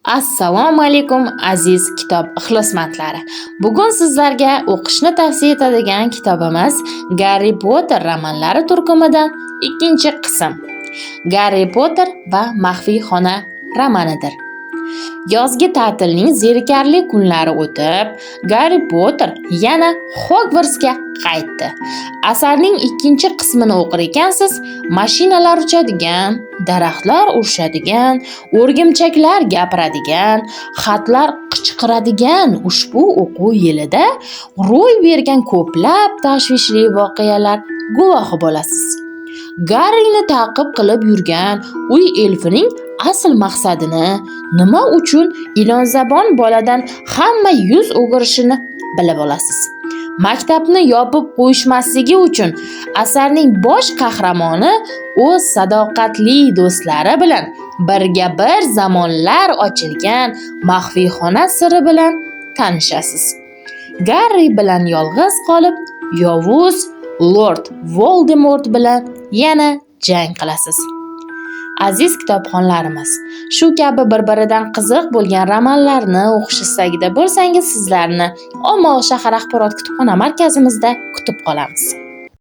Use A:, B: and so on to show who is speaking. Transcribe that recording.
A: Assalomu alaykum aziz kitob ixlosmandlari. Bugun sizlarga o'qishni tavsiya etadigan kitobimiz Garri Potter romanlari turkumidan ikkinchi qism. Garri Potter va maxfiy xona romanidir. Yozgi ta'tilning zerikarli kunlari o'tib, Garri Potter yana Hogwartsga qaytdi. Asarning ikkinchi qismini o'qir ekansiz, mashinalar uchadigan, daraxtlar urishadigan, o'rgimchaklar gapiradigan, xatlar qichqiradigan ushbu o'quv yilida ro'y bergan ko'plab tashvishli voqealar guvohi bo'lasiz. Garrini ta'qib qilib yurgan uy elfining asl maqsadini, nima uchun ilonzabon boladan hamma yuz o'girishini bilib olasiz. Maktabni yopib qo'yishmasligi uchun asarning bosh qahramoni o'z sadoqatli do'stlari bilan birga bir zamonlar ochilgan maxfiy xona siri bilan tanishasiz. Garri bilan yolg'iz qolib, yovuz Lord Voldemort bilan yana jang qilasiz. Aziz kitobxonlarimiz, shu kabi bir-biridan qiziq bo'lgan romanlarni o'qish istagida bo'lsangiz, sizlarni Olmaliq shahar axborot kutubxona markazimizda kutib qolamiz.